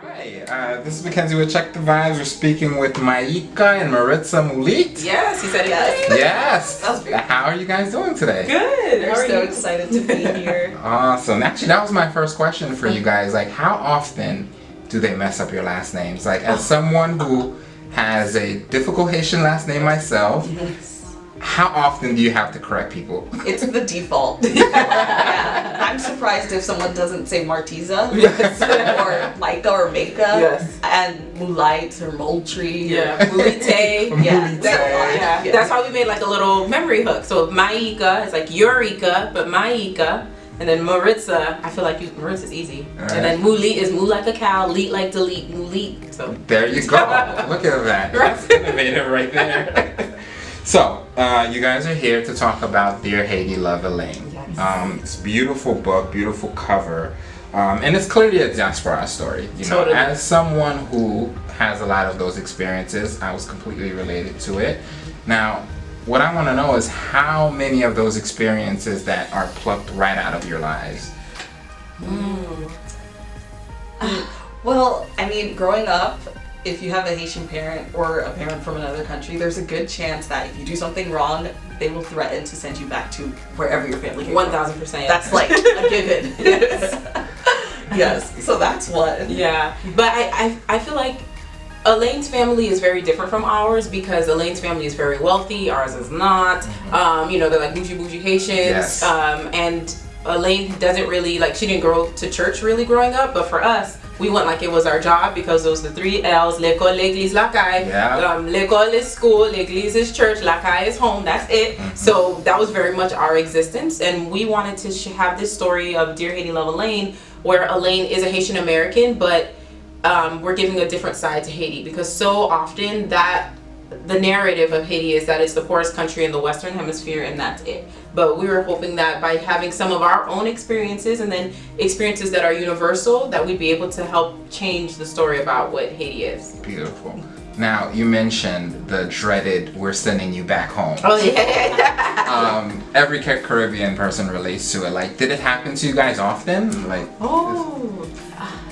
Hi, this is Mackenzie with Check the Vibes. We're speaking with Maika and Maritza Moulite. Yes, he said it. Yes. That was great. How are you guys doing today? Good. We're so excited to be here. Awesome. Actually, that was my first question for you guys. Like, how often do they mess up your last names? Like, as someone who has a difficult Haitian last name myself, how often do you have to correct people? It's the default. Yeah. I'm surprised if someone doesn't say Maritza or Maika or Maika. Yes. And Moulite or Moultrie. Yeah. Moulite. Yeah. Moulite. Yeah. That's how we made like a little memory hook. So Maika is like Eureka, but Maika. And then Maritza, I feel like Maritza's easy. Right. And then Moulite is moo like a cow, leet like delete, Moulite. So There you go. Look at that. That's innovative right there. So, you guys are here to talk about Dear Haiti, Love Alaine. Yes. It's a beautiful book, beautiful cover, and it's clearly a diaspora story. You know, Totally. as someone who has a lot of those experiences, I was completely related to it. Now, what I want to know is how many of those experiences that are plucked right out of your lives. Well, I mean, growing up, if you have a Haitian parent or a parent from another country, there's a good chance that if you do something wrong, they will threaten to send you back to wherever your family came from. 1000%. That's like a given. Yes. Yes. So that's one. Yeah, but I feel like Alaine's family is very different from ours because Alaine's family is very wealthy, ours is not. You know, they're like bougie Haitians. Yes. And Alaine doesn't really, like, she didn't go to church really growing up, but for us, we went like it was our job because those the 3 L's, l'école, l'église, la caille. Yeah. L'école is school, l'église is church, la caille is home, that's it. So that was very much our existence, and we wanted to have this story of Dear Haiti, Love Alaine, where Alaine is a Haitian American, but we're giving a different side to Haiti because so often that the narrative of Haiti is that it's the poorest country in the Western Hemisphere and that's it. But we were hoping that by having some of our own experiences and then experiences that are universal, that we'd be able to help change the story about what Haiti is. Beautiful. Now, you mentioned the dreaded "we're sending you back home." Oh yeah. Every Caribbean person relates to it. Like, did it happen to you guys often? Like, Oh.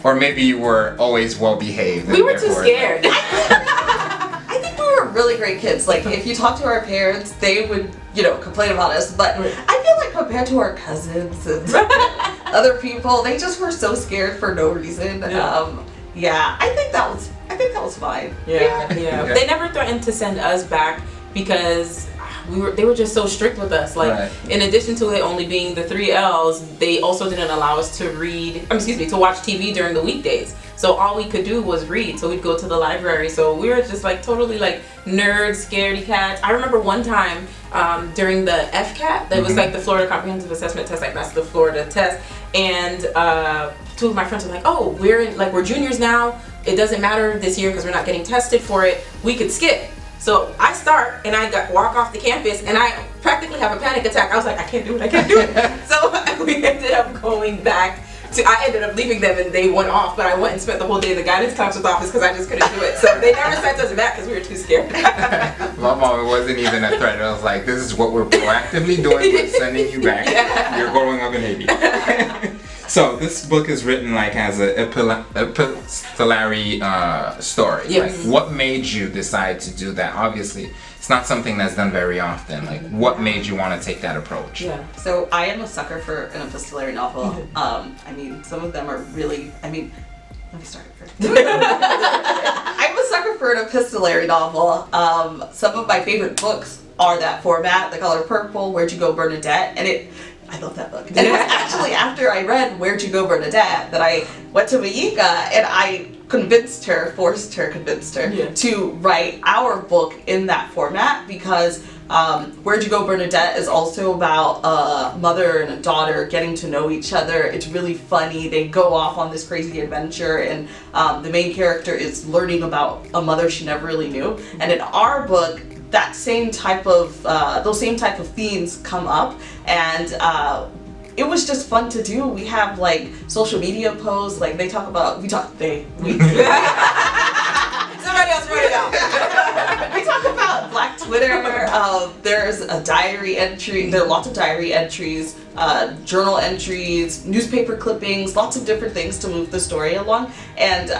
or maybe you were always well behaved. We were too scared. I think we were really great kids. Like, if you talk to our parents, they would, complain about us. But I feel like compared to our cousins and other people, they just were so scared for no reason. Yeah. I think that was fine. Yeah. Yeah. They never threatened to send us back because they were just so strict with us. Like, Right. in addition to it only being the 3 L's, they also didn't allow us to to watch TV during the weekdays. So all we could do was read. So we'd go to the library. So we were just like totally like nerds, scaredy cats. I remember one time during the FCAT, that was like the Florida Comprehensive Assessment Test, like that's the Florida test. And 2 of my friends were like, "Oh, we're juniors now. It doesn't matter this year because we're not getting tested for it. We could skip." So I start and I walk off the campus and I practically have a panic attack. I was like, I can't do it. So we ended up going back I ended up leaving them and they went off, but I went and spent the whole day in the guidance counselor's office because I just couldn't do it. So they never sent us back because we were too scared. My mom, it wasn't even a threat. I was like, this is what we're proactively doing. We're sending you back. Yeah. You're growing up in Haiti. So this book is written like as an epistolary story. Yes. Like, what made you decide to do that? Obviously, it's not something that's done very often. Like, what made you want to take that approach? Yeah. So I am a sucker for an epistolary novel. Some of them are really, let me start first. I'm a sucker for an epistolary novel. Some of my favorite books are that format, The Color Purple, Where'd You Go, Bernadette, and I love that book. And it was actually after I read Where'd You Go, Bernadette that I went to Maika and I convinced her to write our book in that format because Where'd You Go, Bernadette is also about a mother and a daughter getting to know each other. It's really funny. They go off on this crazy adventure and the main character is learning about a mother she never really knew. And in our book, those same type of themes come up, and it was just fun to do. We have like social media posts, like we talk about Somebody else write it out. we talk about Black Twitter. There's a diary entry. There are lots of diary entries, journal entries, newspaper clippings, lots of different things to move the story along. And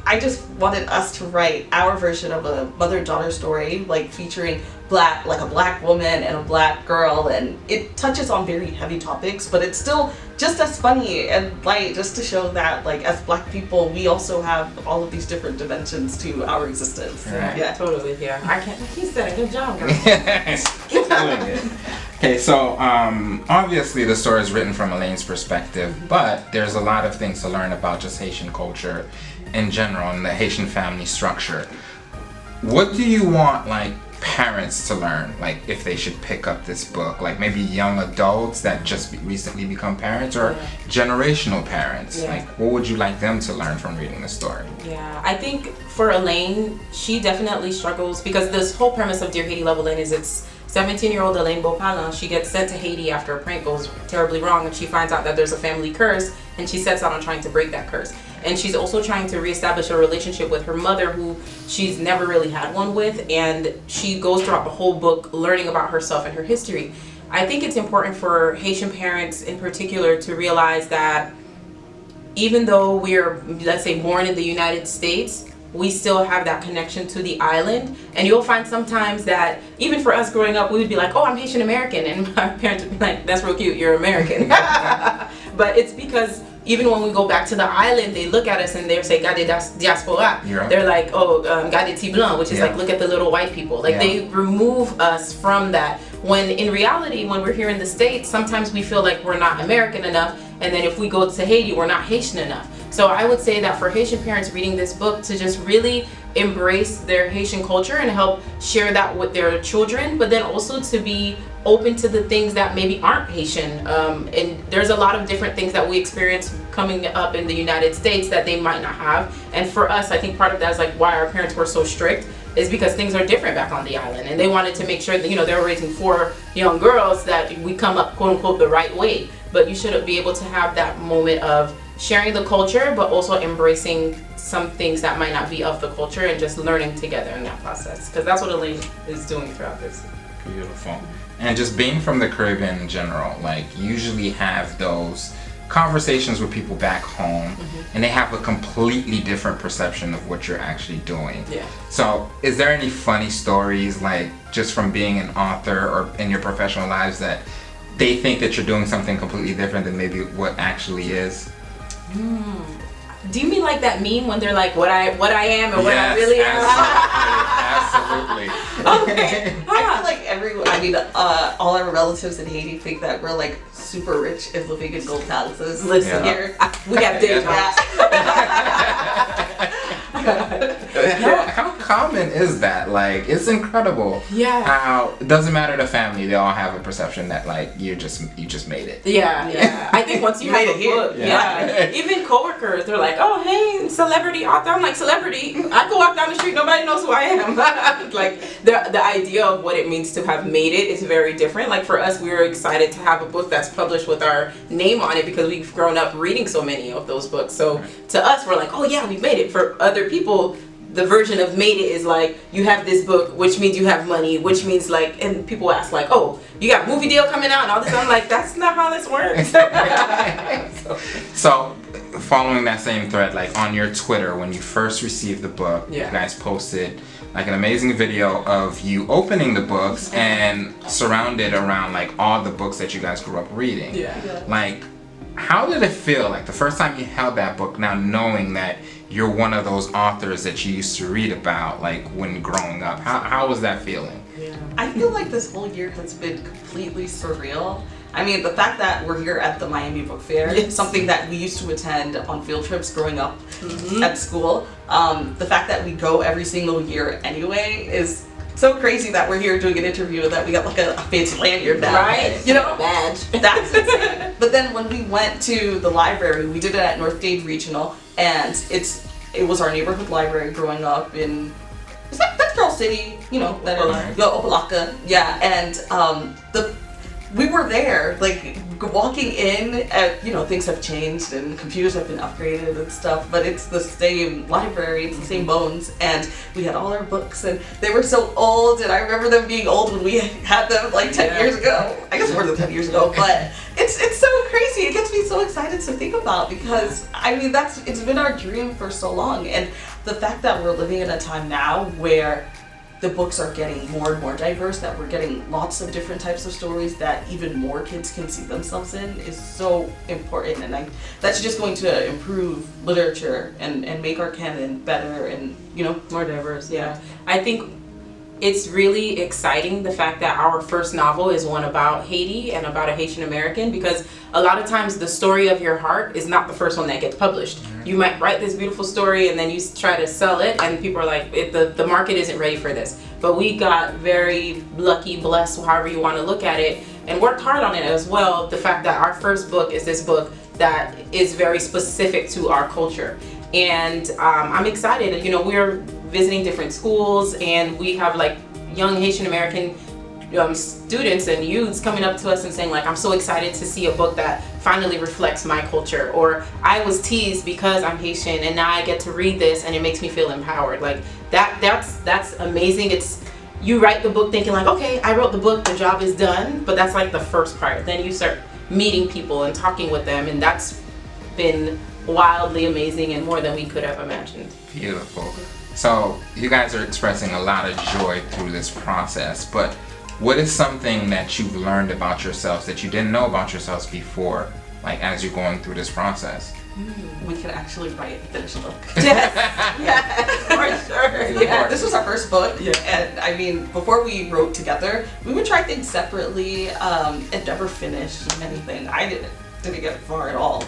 I just wanted us to write our version of a mother-daughter story, like featuring a black woman and a black girl, and it touches on very heavy topics, but it's still just as funny and light, just to show that, like, as black people, we also have all of these different dimensions to our existence. Right. Yeah, Totally. Yeah. I can't. He said a good job, girl. Keep doing it. Okay, so obviously the story is written from Alaine's perspective, but there's a lot of things to learn about just Haitian culture in general and the Haitian family structure. What do you want, like, parents to learn, like, if they should pick up this book, like maybe young adults that just recently become parents, or generational parents? Yeah. Like, what would you like them to learn from reading the story? Yeah, I think for Alaine, she definitely struggles because this whole premise of Dear Haiti, Love Alaine is it's 17-year-old Alaine Beauparlant. She gets sent to Haiti after a prank goes terribly wrong, and she finds out that there's a family curse, and she sets out on trying to break that curse. And she's also trying to reestablish a relationship with her mother, who she's never really had one with, and she goes throughout the whole book learning about herself and her history. I think it's important for Haitian parents in particular to realize that even though we're, let's say, born in the United States, we still have that connection to the island. And you'll find sometimes that even for us growing up, we would be like, oh, I'm Haitian American, and my parents would be like, that's real cute, you're American. But it's because even when we go back to the island, they look at us and they say, "Gade diaspora." Yeah. They're like, "Oh, gade ti blanc," which is like, look at the little white people. Like they remove us from that. When in reality, when we're here in the States, sometimes we feel like we're not American enough, and then if we go to Haiti, we're not Haitian enough. So I would say that for Haitian parents reading this book, to just really embrace their Haitian culture and help share that with their children, but then also to be open to the things that maybe aren't Haitian. And there's a lot of different things that we experience coming up in the United States that they might not have. And for us, I think part of that is like why our parents were so strict, is because things are different back on the island, and they wanted to make sure that, you know, they were raising 4 young girls, that we come up, quote unquote, the right way. But you should be able to have that moment of sharing the culture, but also embracing some things that might not be of the culture, and just learning together in that process. Because that's what Alaine is doing throughout this. Beautiful. And just being from the Caribbean in general, like, usually have those conversations with people back home, and they have a completely different perception of what you're actually doing. Yeah. So is there any funny stories, like, just from being an author or in your professional lives, that they think that you're doing something completely different than maybe what actually is? Do you mean like that meme when they're like, what I am and what I really am? Absolutely. Okay. I feel like all our relatives in Haiti think that we're like super rich and living in gold palaces. Listen, here. We have day jobs. How common is that? Like, it's incredible. Yeah. How it doesn't matter the family, they all have a perception that, like, you just made it. Yeah. I think once you have a book, even coworkers, they're like, oh, hey, celebrity author. I'm like, celebrity? I can walk down the street, nobody knows who I am. Like, the idea of what it means to have made it is very different. Like, for us, we were excited to have a book that's published with our name on it, because we've grown up reading so many of those books. So to us, we're like, oh yeah, we made it. For other people, the version of made it is like, you have this book, which means you have money, which means like, and people ask like, oh, you got a movie deal coming out and all this. I'm like, that's not how this works. So following that same thread, like on your Twitter, when you first received the book, you guys posted like an amazing video of you opening the books and surrounded around like all the books that you guys grew up reading. Like, how did it feel, like, the first time you held that book, now knowing that you're one of those authors that you used to read about, like, when growing up? How was that feeling? I feel like this whole year has been completely surreal. I mean, the fact that we're here at the Miami Book Fair, something that we used to attend on field trips growing up at school, the fact that we go every single year anyway is so crazy, that we're here doing an interview and that we got like a fancy lanyard now. Right. You know? Badge. That's insane. But then when we went to the library, we did it at North Dade Regional, and it was our neighborhood library growing up in, that's Pearl City, you know, that Opelika. Opelika. Yeah, and we were there, like walking in at, you know, things have changed and computers have been upgraded and stuff, but it's the same library, it's the same bones, and we had all our books, and they were so old, and I remember them being old when we had them like 10 years ago. I guess more than 10 years ago, but it's so crazy. It gets me so excited to think about, because I mean, it's been our dream for so long, and the fact that we're living in a time now where the books are getting more and more diverse, that we're getting lots of different types of stories that even more kids can see themselves in, is so important. And that's just going to improve literature and make our canon better and, you know, more diverse. Yeah, I think it's really exciting, the fact that our first novel is one about Haiti and about a Haitian American, because a lot of times the story of your heart is not the first one that gets published. You might write this beautiful story and then you try to sell it and people are like, the market isn't ready for this. But we got very lucky, blessed, however you want to look at it, and worked hard on it as well. The fact that our first book is this book that is very specific to our culture. And I'm excited. You know, we're visiting different schools and we have like young Haitian American students and youths coming up to us and saying like, I'm so excited to see a book that finally reflects my culture, or I was teased because I'm Haitian and now I get to read this and it makes me feel empowered. Like that's amazing. It's, you write the book thinking like, okay, I wrote the book, the job is done, but that's like the first part. Then you start meeting people and talking with them, and that's been wildly amazing and more than we could have imagined. Beautiful. So you guys are expressing a lot of joy through this process, but what is something that you've learned about yourselves that you didn't know about yourselves before, like as you're going through this process? We can actually write and finish a book. Yes, yes, for sure. Yeah. This was our first book, Yeah. and I mean, before we wrote together, we would try things separately and never finish anything. I didn't get far at all.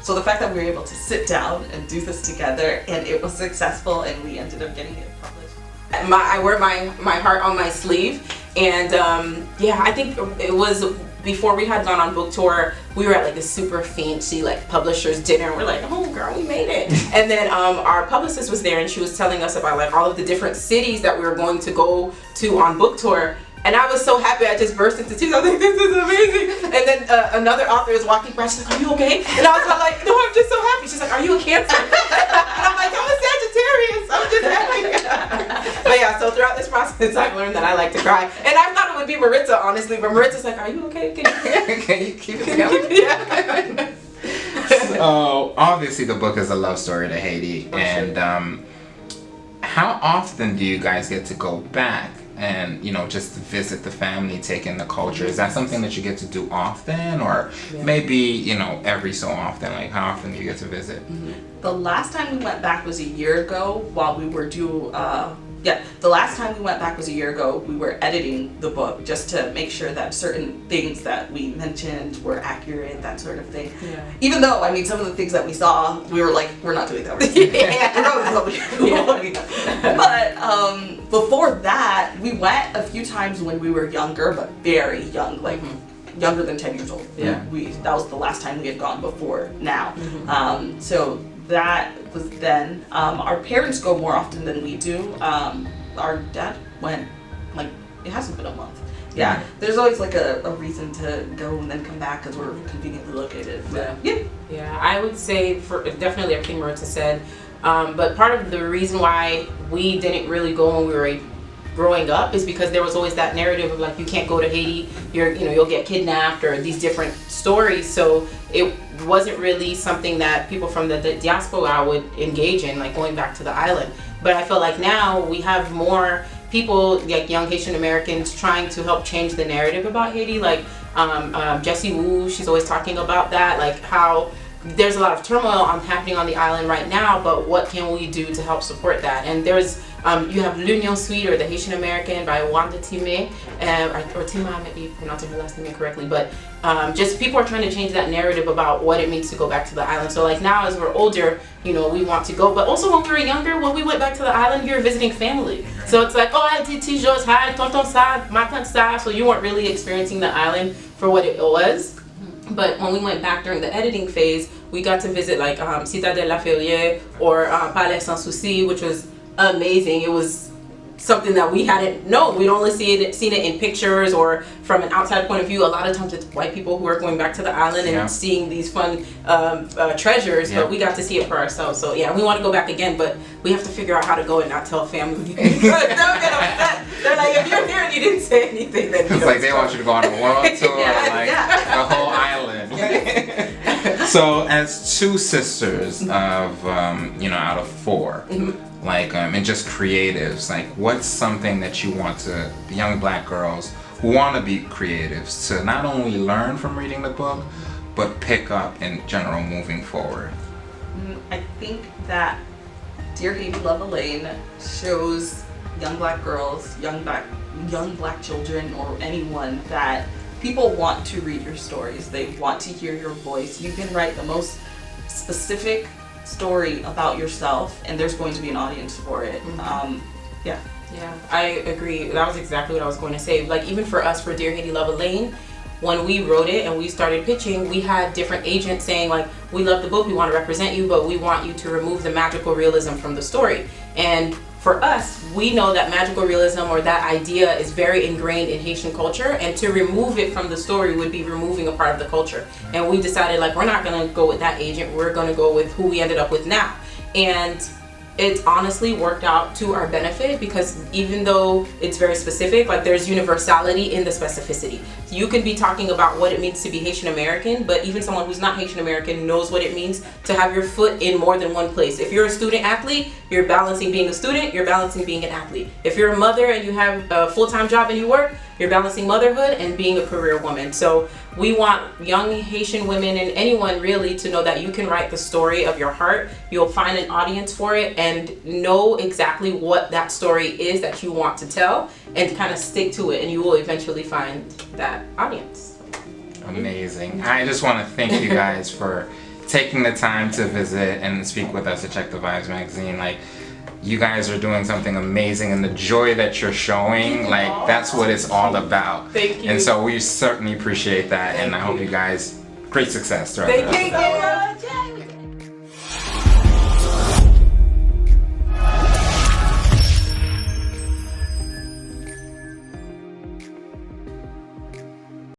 So the fact that we were able to sit down and do this together, and it was successful, and we ended up getting it published. I wear my heart on my sleeve, and yeah, I think it was before we had gone on book tour. We were at like a super fancy like publisher's dinner, and we're like, oh girl, we made it. And then our publicist was there, and she was telling us about like all of the different cities that we were going to go to on book tour. And I was so happy, I just burst into tears. I was like, this is amazing. And then another author is walking by, she's like, are you okay? And I was like, no, I'm just so happy. She's like, are you a Cancer? And I'm like, I'm a Sagittarius, I'm just happy. But yeah, so throughout this process, I've learned that I like to cry. And I thought it would be Maritza, honestly, but Maritza's like, are you okay? Can you keep it going? Yeah. So obviously the book is a love story to Haiti, and how often do you guys get to go back and, you know, just visit the family, take in the culture? Is that something that you get to do often, or maybe, you know, every so often? Like, how often do you get to visit? The last time we went back was a year ago while we were the last time we went back was a year ago. We were editing the book just to make sure that certain things that we mentioned were accurate, that sort of thing. Yeah. Even though, I mean, some of the things that we saw, we were like, we're not doing that. But before that, we went a few times when we were younger, but very young, like younger than 10 years old. Yeah. That was the last time we had gone before now. So that was then. Our parents go more often than we do. Our dad went, like, it hasn't been a month. Yeah, there's always like a reason to go and then come back because we're conveniently located. But, yeah, I would say for definitely everything Maritza said. But part of the reason why we didn't really go when we were growing up is because there was always that narrative of like, you can't go to Haiti, you'll get kidnapped, or these different stories. So it wasn't really something that people from the diaspora would engage in, like going back to the island. But I feel like now we have more people, like young Haitian Americans, trying to help change the narrative about Haiti. Like Jessie Wu, she's always talking about that, like how there's a lot of turmoil happening on the island right now, but what can we do to help support that? And there's you have L'Union Suite, or the Haitian American by Wanda Time, or Tima, I might be pronouncing her last name incorrectly, but just people are trying to change that narrative about what it means to go back to the island. So like now as we're older, we want to go, but also when we were younger, when we went back to the island, you were visiting family. So it's like, oh, I did Tijos, hi, tonton sa, ma tante sa, so you weren't really experiencing the island for what it was. But when we went back during the editing phase, we got to visit like Citadelle La Ferrière or Palais Sans Souci, which was amazing. It was something that we hadn't known. We'd only seen it in pictures or from an outside point of view. A lot of times it's white people who are going back to the island and seeing these fun treasures, but we got to see it for ourselves. So yeah, we want to go back again, but we have to figure out how to go and not tell family. Because they'll get upset. They're like, if you're here and you didn't say anything, then it's like they want you to go on a world tour, the whole island. So as two sisters of, out of four, and just creatives, like what's something that you want to, the young black girls who want to be creatives, to not only learn from reading the book, but pick up in general moving forward? I think that Dear Haiti, Love Alaine shows young black girls, young black children, or anyone that people want to read your stories. They want to hear your voice. You can write the most specific story about yourself, and there's going to be an audience for it. Yeah, I agree. That was exactly what I was going to say. Like, even for us, for Dear Haiti, Love Alaine, when we wrote it and we started pitching, we had different agents saying, like, we love the book, we want to represent you, but we want you to remove the magical realism from the story. And for us, we know that magical realism, or that idea, is very ingrained in Haitian culture, and to remove it from the story would be removing a part of the culture. And we decided, like, we're not going to go with that agent, we're going to go with who we ended up with now. And it's honestly worked out to our benefit, because even though it's very specific, like, there's universality in the specificity. You can be talking about what it means to be Haitian American, but even someone who's not Haitian American knows what it means to have your foot in more than one place. If you're a student athlete, you're balancing being a student, you're balancing being an athlete. If you're a mother and you have a full-time job and you work, you're balancing motherhood and being a career woman. So we want young Haitian women, and anyone really, to know that you can write the story of your heart. You'll find an audience for it, and know exactly what that story is that you want to tell, and kind of stick to it, and you will eventually find that audience. Amazing. I just want to thank you guys for taking the time to visit and speak with us at Check the Vibes magazine. Like, you guys are doing something amazing, and the joy that you're showing, like, that's what it's all about. Thank you. And so we certainly appreciate that, and I hope you guys, great success throughout the rest of the day. Thank you.